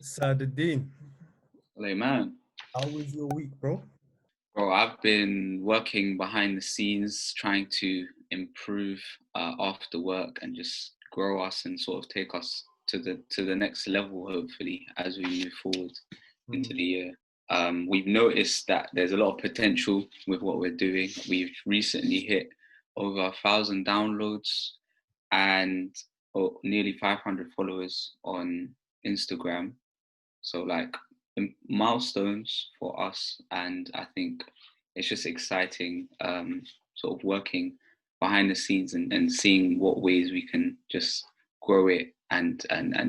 Saadadeen, Sulaiman. how was your week, bro? Bro, I've been working behind the scenes trying to improve after work and just grow us and sort of take us to the next level, hopefully, as we move forward into Mhm. the year. We've noticed that there's a lot of potential with what we're doing. We've recently hit over 1,000 downloads and nearly 500 followers on Instagram. So like milestones for us, and I think it's just exciting, sort of working behind the scenes and seeing what ways we can just grow it and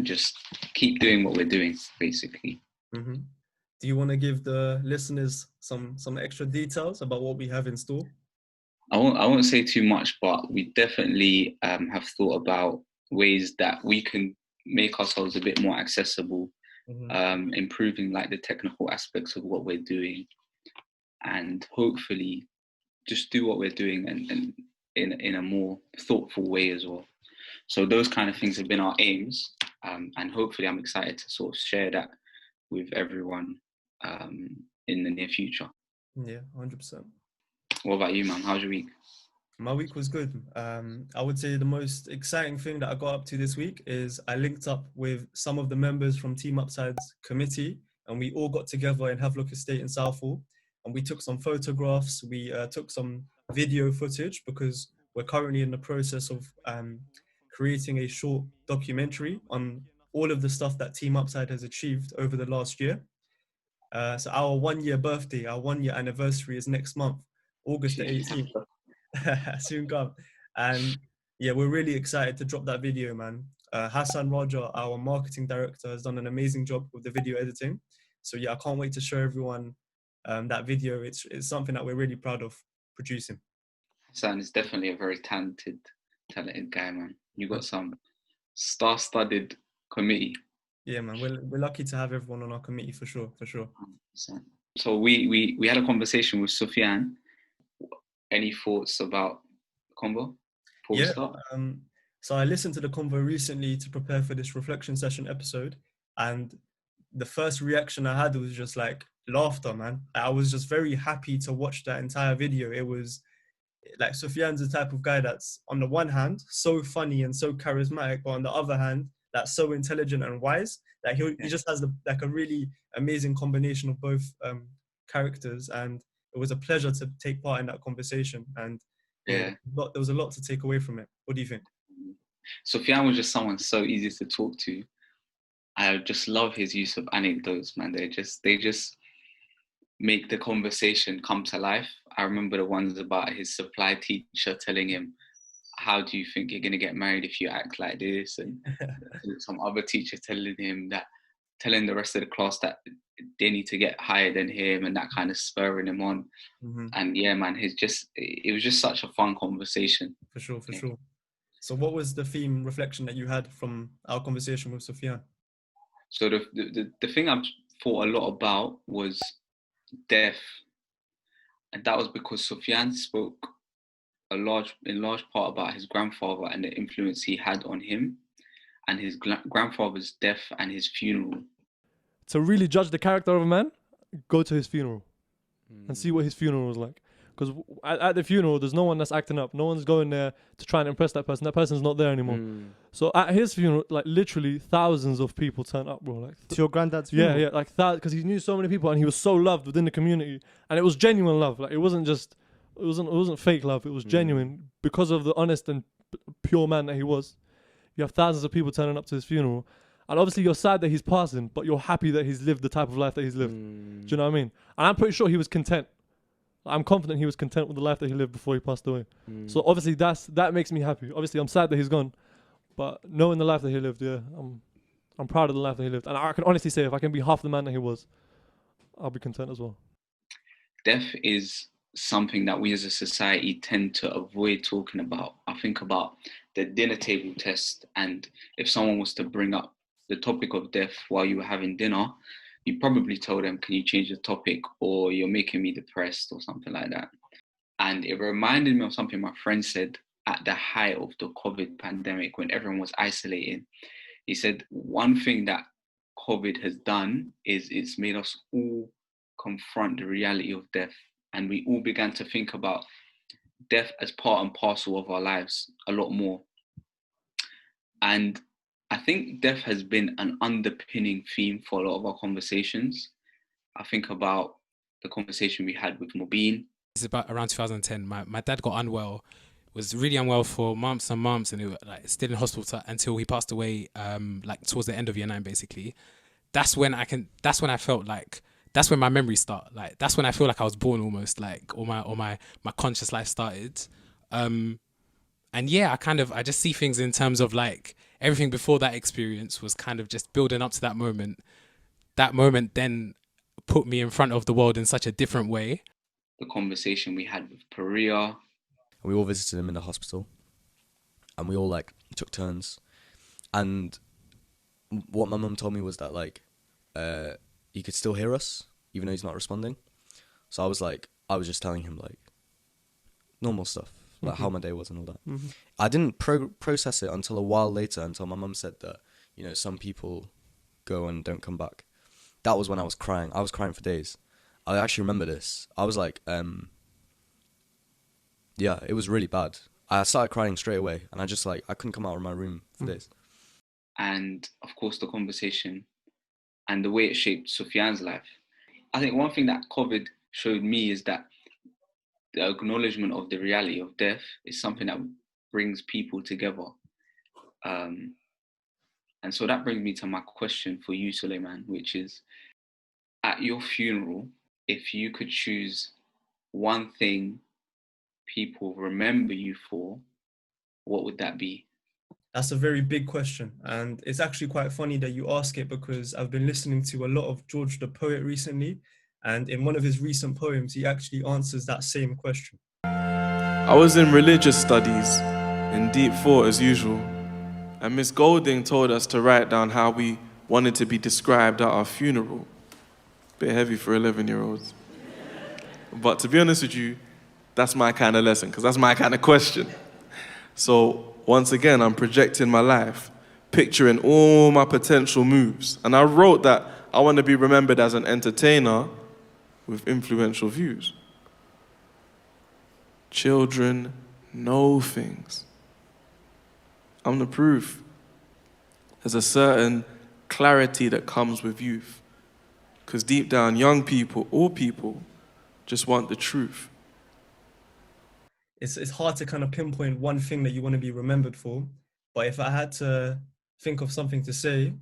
just keep doing what we're doing, basically. Mhm. Do you want to give the listeners some extra details about what we have in store? I won't say too much, but we definitely have thought about ways that we can make ourselves a bit more accessible, Mhm. improving like the technical aspects of what we're doing, and hopefully just do what we're doing and in a more thoughtful way as well. So those kind of things have been our aims, and hopefully I'm excited to sort of share that with everyone in the near future. Yeah, 100%. What about you, man? How's your week? My week was good. I would say the most exciting thing that I got up to this week is I linked up with some of the members from Team Upside's committee, and we all got together in Havelock Estate in Southall, and we took some photographs. We took some video footage because we're currently in the process of creating a short documentary on all of the stuff that Team Upside has achieved over the last year. So our 1 year birthday, our 1 year anniversary is next month, August the 18th. Soon come. And yeah, we're really excited to drop that video, man. Hassan Raja, our marketing director, has done an amazing job with the video editing. So yeah, I can't wait to show everyone that video. It's something that we're really proud of producing. Hassan is definitely a very talented guy, man. You got some star-studded committee. Yeah, man, we're lucky to have everyone on our committee for sure, for sure. So we had a conversation with Sofyan. Any thoughts about the convo before we Yeah. start? So I listened to the convo recently to prepare for this reflection session episode, and the first reaction I had was just like laughter, man. I was just very happy to watch that entire video. It was like Sufyan's the type of guy that's on the one hand so funny and so charismatic, but on the other hand, that's so intelligent and wise. Like he Yeah. just has like a really amazing combination of both characters, and it was a pleasure to take part in that conversation. And yeah, Yeah. there was a lot to take away from it. What do you think? Sofyan was just someone so easy to talk to. I just love his use of anecdotes, man. They just make the conversation come to life. I remember the ones about his supply teacher telling him, "How do you think you're gonna get married if you act like this?" And some other teacher telling the rest of the class that they need to get higher than him, and that kind of spurring him on. Hmm. And yeah, man, it was just such a fun conversation. For sure, for Yeah. sure. So, what was the theme reflection that you had from our conversation with Sufyan? So the thing I've thought a lot about was death, and that was because Sufyan spoke in large part about his grandfather and the influence he had on him, and his grandfather's death and his funeral. To really judge the character of a man, go to his funeral and see what his funeral was like. Because at the funeral, there's no one that's acting up. No one's going there to try and impress that person. That person's not there anymore. So at his funeral, like literally thousands of people turn up, bro. Like To your granddad's funeral? yeah, like that, because he knew so many people and he was so loved within the community, and it was genuine love. Like it wasn't fake love. It was genuine because of the honest and pure man that he was. You have thousands of people turning up to his funeral, and obviously you're sad that he's passing, but you're happy that he's lived the type of life that he's lived. Do you know what I mean? And I'm pretty sure he was content. I'm confident he was content with the life that he lived before he passed away. So obviously that makes me happy. Obviously I'm sad that he's gone, but knowing the life that he lived, yeah, I'm proud of the life that he lived. And I can honestly say, if I can be half the man that he was, I'll be content as well. Death is something that we as a society tend to avoid talking about. I think about the dinner table test, and if someone was to bring up the topic of death while you were having dinner, you probably told them, "Can you change the topic?" or "You're making me depressed," or something like that. And it reminded me of something my friend said at the height of the COVID pandemic when everyone was isolating. He said one thing that COVID has done is it's made us all confront the reality of death. And we all began to think about death as part and parcel of our lives a lot more. And I think death has been an underpinning theme for a lot of our conversations. I think about the conversation we had with Mobeen. It's about around 2010. My dad got unwell, was really unwell for months and months, and he was like still in hospital until he passed away, like towards the end of year 9, basically. That's when I felt like, that's when my memories start. Like, that's when I feel like I was born almost, like, or my conscious life started. And yeah, I just see things in terms of like everything before that experience was kind of just building up to that moment. That moment then put me in front of the world in such a different way. The conversation we had with Perea. We all visited him in the hospital, and we all like took turns. And what my mum told me was that like he could still hear us even though he's not responding. So I was just telling him like normal stuff, like how my day was and all that. Mm-hmm. I didn't process it until a while later, until my mum said that, you know, some people go and don't come back. That was when I was crying. I was crying for days. I actually remember this. I was like, yeah, it was really bad. I started crying straight away, and I couldn't come out of my room for days. And of course, the conversation and the way it shaped Sofyan's life. I think one thing that COVID showed me is that the acknowledgement of the reality of death is something that brings people together. And so that brings me to my question for you, Sulaiman, which is, at your funeral, if you could choose one thing people remember you for, what would that be? That's a very big question. And it's actually quite funny that you ask it, because I've been listening to a lot of George the poet recently. And in one of his recent poems, he actually answers that same question. I was in religious studies, in deep thought as usual. And Miss Golding told us to write down how we wanted to be described at our funeral. Bit heavy for 11-year-olds. But to be honest with you, that's my kind of lesson, because that's my kind of question. So once again, I'm projecting my life, picturing all my potential moves. And I wrote that I want to be remembered as an entertainer with influential views. Children know things. I'm the proof. There's a certain clarity that comes with youth. Because deep down, young people, all people, just want the truth. It's hard to kind of pinpoint one thing that you want to be remembered for. But if I had to think of something to say,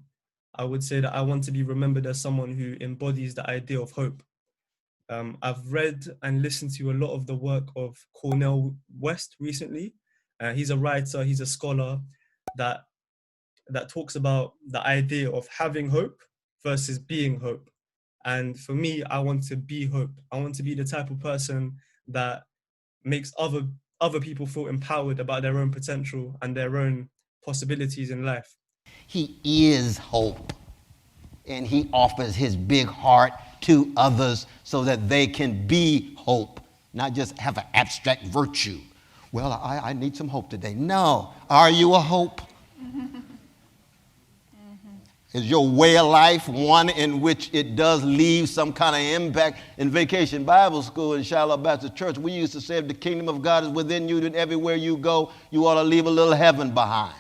I would say that I want to be remembered as someone who embodies the idea of hope. I've read and listened to a lot of the work of Cornel West recently. He's a writer, he's a scholar that talks about the idea of having hope versus being hope. And for me, I want to be hope. I want to be the type of person that makes other people feel empowered about their own potential and their own possibilities in life. He is hope, and he offers his big heart to others so that they can be hope, not just have an abstract virtue. Well, I need some hope today. No. Are you a hope? Is your way of life one in which it does leave some kind of impact? In Vacation Bible School in Shiloh Baptist Church, we used to say, if the kingdom of God is within you, then everywhere you go, you ought to leave a little heaven behind.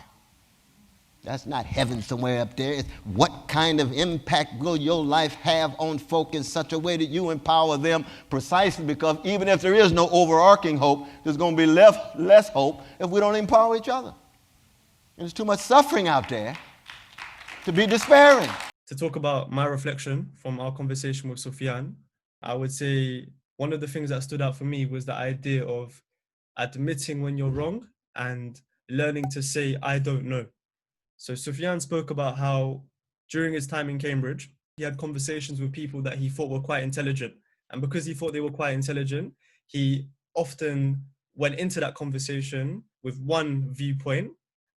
That's not heaven somewhere up there. It's what kind of impact will your life have on folk in such a way that you empower them, precisely because even if there is no overarching hope, there's going to be less hope if we don't empower each other. And there's too much suffering out there to be despairing. To talk about my reflection from our conversation with Sofyan, I would say one of the things that stood out for me was the idea of admitting when you're wrong and learning to say, I don't know. So Sofyan spoke about how during his time in Cambridge, he had conversations with people that he thought were quite intelligent. And because he thought they were quite intelligent, he often went into that conversation with one viewpoint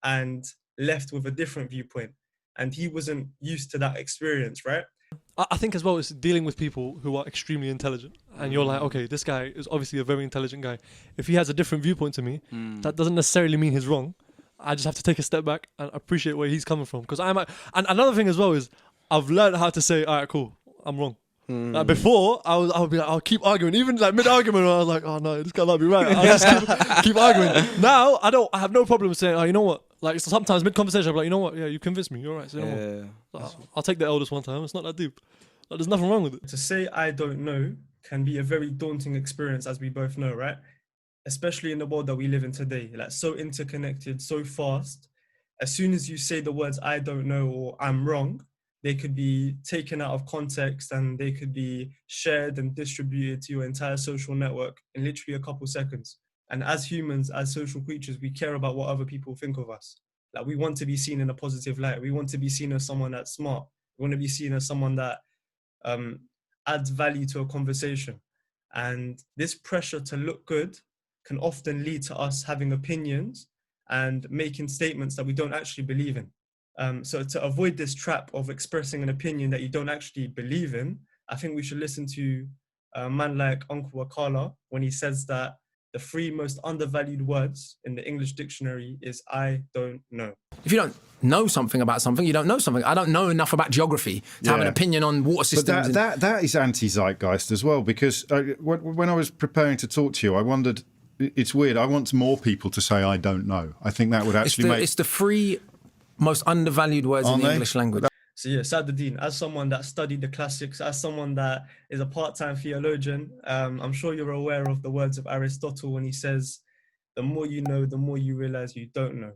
and left with a different viewpoint. And he wasn't used to that experience, right? I think as well, it's dealing with people who are extremely intelligent. And you're like, okay, this guy is obviously a very intelligent guy. If he has a different viewpoint to me, that doesn't necessarily mean he's wrong. I just have to take a step back and appreciate where he's coming from. Because and another thing as well is, I've learned how to say, all right, cool, I'm wrong. Like before, I'll be like, I'll keep arguing, even like mid-argument, I was like, oh no, this guy might be right. I'll just keep arguing. Now, I have no problem saying, oh, you know what? Like sometimes mid-conversation, I'm like, you know what? Yeah, you convinced me. You're right. So I'll take the eldest one time. It's not that deep. Like, there's nothing wrong with it. To say I don't know can be a very daunting experience, as we both know, right? Especially in the world that we live in today, like so interconnected, so fast. As soon as you say the words I don't know or I'm wrong, they could be taken out of context and they could be shared and distributed to your entire social network in literally a couple seconds. And as humans, as social creatures, we care about what other people think of us. Like we want to be seen in a positive light. We want to be seen as someone that's smart. We want to be seen as someone that adds value to a conversation. And this pressure to look good can often lead to us having opinions and making statements that we don't actually believe in. So to avoid this trap of expressing an opinion that you don't actually believe in, I think we should listen to a man like Uncle Wakala when he says that the 3 most undervalued words in the English dictionary is I don't know. If you don't know something about something, you don't know something. I don't know enough about geography to have an opinion on water systems. But that is anti-zeitgeist as well, because when I was preparing to talk to you, I wondered, it's weird, I want more people to say I don't know. I think that would actually It's the 3 most undervalued words in the English language. So yeah, Saadadeen, as someone that studied the classics, as someone that is a part-time theologian, I'm sure you're aware of the words of Aristotle when he says, the more you know, the more you realize you don't know.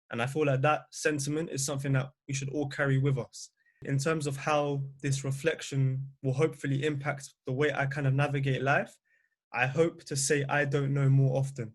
And I feel like that sentiment is something that we should all carry with us. In terms of how this reflection will hopefully impact the way I kind of navigate life, I hope to say I don't know more often,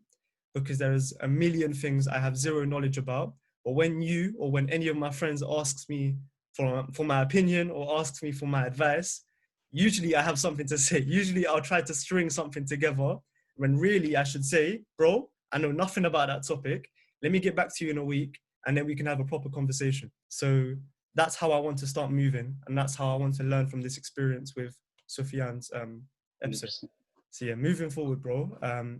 because there is a million things I have zero knowledge about. But when you or when any of my friends asks me for my opinion or asks me for my advice, usually I have something to say. Usually I'll try to string something together when really I should say, bro, I know nothing about that topic. Let me get back to you in a week and then we can have a proper conversation. So that's how I want to start moving. And that's how I want to learn from this experience with Sofyan's episode. So yeah, moving forward, bro.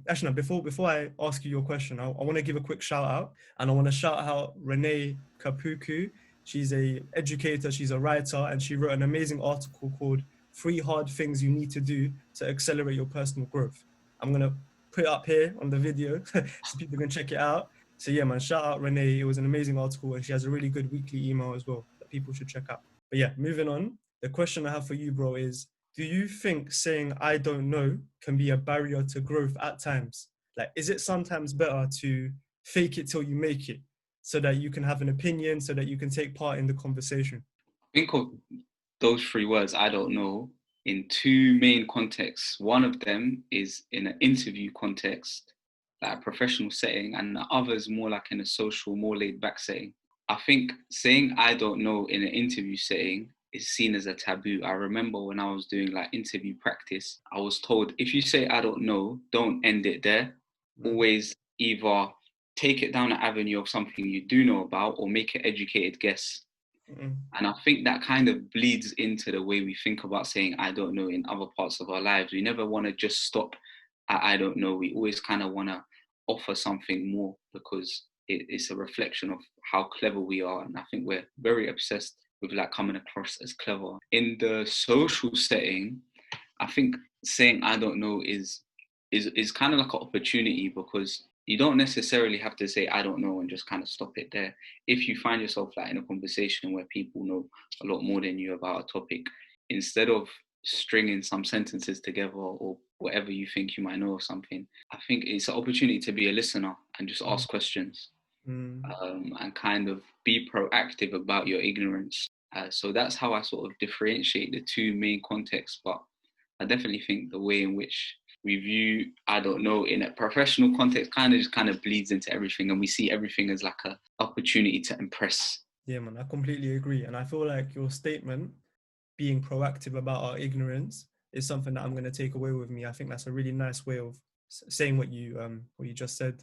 Actually, no, before I ask you your question, I want to give a quick shout out, and I want to shout out Renee Kapuku. She's a educator, she's a writer, and she wrote an amazing article called 3 Hard Things You Need to Do to Accelerate Your Personal Growth. I'm gonna put it up here on the video so people can check it out. So yeah, man, shout out Renee. It was an amazing article, and she has a really good weekly email as well that people should check out. But yeah, moving on. The question I have for you, bro, is, do you think saying I don't know can be a barrier to growth at times? Like, is it sometimes better to fake it till you make it so that you can have an opinion, so that you can take part in the conversation? Think of those 3 words, I don't know, in 2 main contexts. One of them is in an interview context, like a professional setting, and the other is more like in a social, more laid back setting. I think saying I don't know in an interview setting is seen as a taboo. I remember when I was doing like interview practice, I was told, if you say I don't know, don't end it there. Always either take it down an avenue of something you do know about or make an educated guess. And I think that kind of bleeds into the way we think about saying I don't know in other parts of our lives. We never want to just stop at I don't know. We always kind of want to offer something more, because it's a reflection of how clever we are. And I think we're very obsessed with like coming across as clever. In the social setting, I think saying I don't know is kind of like an opportunity, because you don't necessarily have to say I don't know and just kind of stop it there. If you find yourself like in a conversation where people know a lot more than you about a topic, instead of stringing some sentences together or whatever you think you might know of something, I think it's an opportunity to be a listener and just ask questions. And kind of be proactive about your ignorance. So that's how I sort of differentiate the 2 main contexts. But I definitely think the way in which we view I don't know in a professional context kind of bleeds into everything, and we see everything as like an opportunity to impress. Yeah, man, I completely agree. And I feel like your statement, being proactive about our ignorance, is something that I'm going to take away with me. I think that's a really nice way of saying what you just said.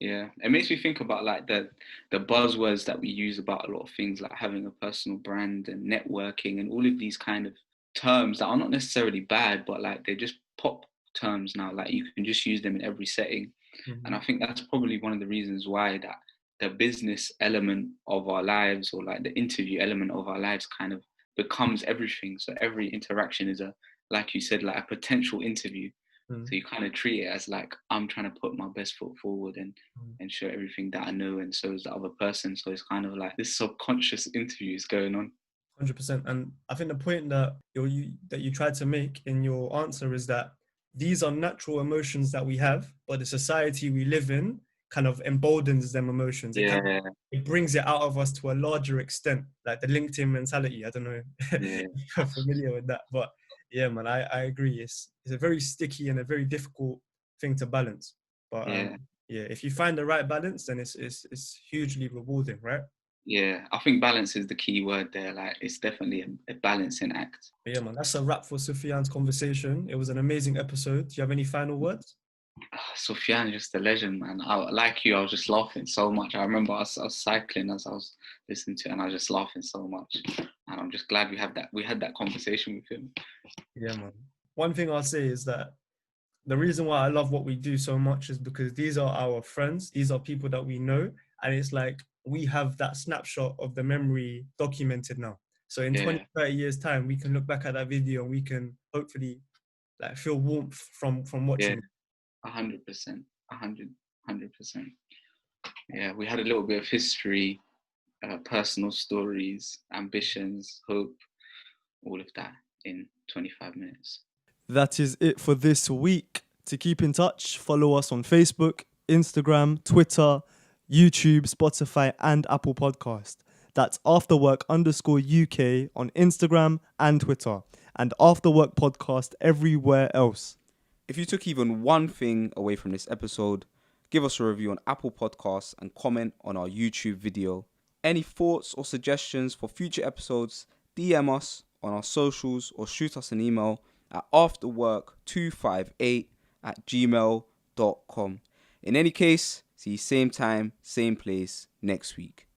Yeah, it makes me think about like the buzzwords that we use about a lot of things, like having a personal brand and networking and all of these kind of terms that are not necessarily bad, but like they're just pop terms now. Like you can just use them in every setting. And I think that's probably one of the reasons why that the business element of our lives, or like the interview element of our lives, kind of becomes everything. So every interaction is like you said, like a potential interview. So you kind of treat it as like, I'm trying to put my best foot forward and show everything that I know, and so is the other person. So it's kind of like this subconscious interview is going on. 100%. And I think the point that you tried to make in your answer is that these are natural emotions that we have, but the society we live in kind of emboldens them emotions. It brings it out of us to a larger extent, like the LinkedIn mentality. I don't know if you're familiar with that, but yeah, man, I agree. It's a very sticky and a very difficult thing to balance. But if you find the right balance, then it's hugely rewarding, right? Yeah, I think balance is the key word there. Like, it's definitely a balancing act. But yeah, man, that's a wrap for Sufyan's conversation. It was an amazing episode. Do you have any final words? Sofyan is just a legend, man. Like you, I was just laughing so much. I remember I was cycling as I was listening to it, and I was just laughing so much. And I'm just glad we had that conversation with him. Yeah, man. One thing I'll say is that the reason why I love what we do so much is because these are our friends. These are people that we know. And it's like we have that snapshot of the memory documented now. So in 20, 30 years' time, we can look back at that video and we can hopefully like feel warmth from watching. 100%. 100%. Yeah, we had a little bit of history, personal stories, ambitions, hope, all of that in 25 minutes. That is it for this week. To keep in touch, follow us on Facebook, Instagram, Twitter, YouTube, Spotify, and Apple Podcast. That's afterwork_UK on Instagram and Twitter, and Afterwork Podcast everywhere else. If you took even one thing away from this episode, give us a review on Apple Podcasts and comment on our YouTube video. Any thoughts or suggestions for future episodes, DM us on our socials or shoot us an email at afterwork258@gmail.com. In any case, see you same time, same place next week.